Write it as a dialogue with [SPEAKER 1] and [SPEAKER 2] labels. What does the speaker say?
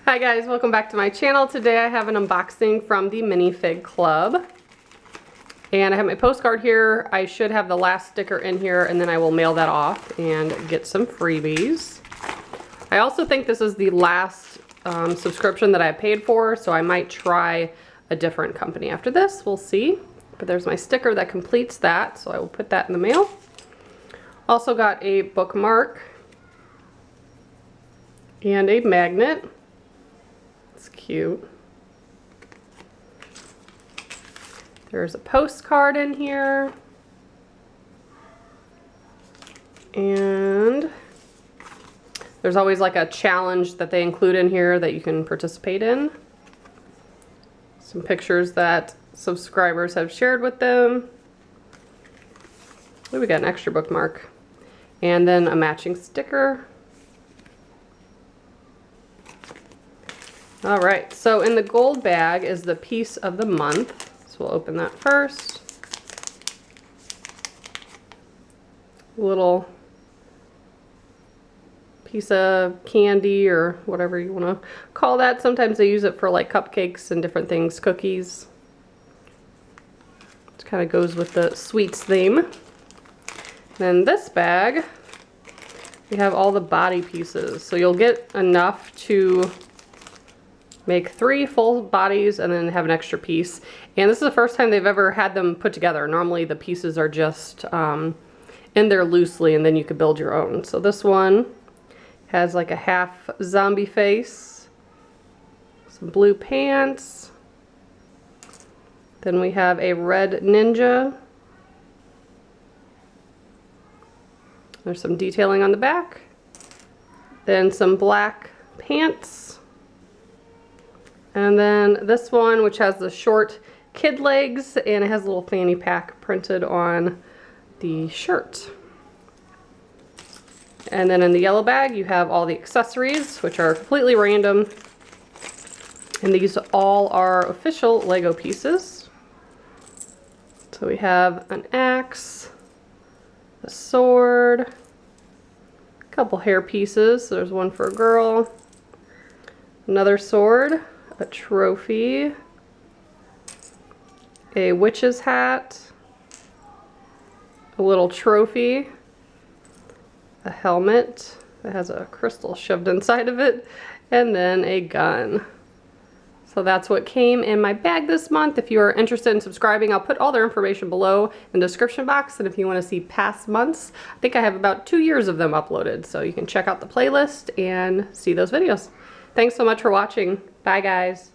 [SPEAKER 1] Hi guys, welcome back to my channel. Today I have an unboxing from the MiniFig Club. And I have my postcard here. I should have the last sticker in here and then I will mail that off and get some freebies. I also think this is the last subscription that I paid for, so I might try a different company after this. We'll see. But there's my sticker that completes that, so I will put that in the mail. Also got a bookmark and a magnet. It's cute. There's a postcard in here. And there's always like a challenge that they include in here that you can participate in. Some pictures that subscribers have shared with them. Ooh, we got an extra bookmark. And then a matching sticker. All right, so in the gold bag is the piece of the month. So we'll open that first. Little piece of candy or whatever you want to call that. Sometimes they use it for like cupcakes and different things, cookies. It kind of goes with the sweets theme. Then this bag, we have all the body pieces. So you'll get enough to make 3 full bodies and then have an extra piece. And this is the first time they've ever had them put together. Normally the pieces are just in there loosely and then you could build your own. So this one has like a half zombie face, some blue pants. Then we have a red ninja. There's some detailing on the back. Then some black pants. And then this one, which has the short kid legs, and it has a little fanny pack printed on the shirt. And then in the yellow bag, you have all the accessories, which are completely random. And these all are official Lego pieces. So we have an axe, a sword, a couple hair pieces. So there's one for a girl, another sword, a trophy, a witch's hat, a little trophy, a helmet that has a crystal shoved inside of it, and then a gun. So that's what came in my bag this month. If you are interested in subscribing, I'll put all their information below in the description box. And if you want to see past months, I think I have about 2 years of them uploaded. So you can check out the playlist and see those videos. Thanks so much for watching. Bye guys.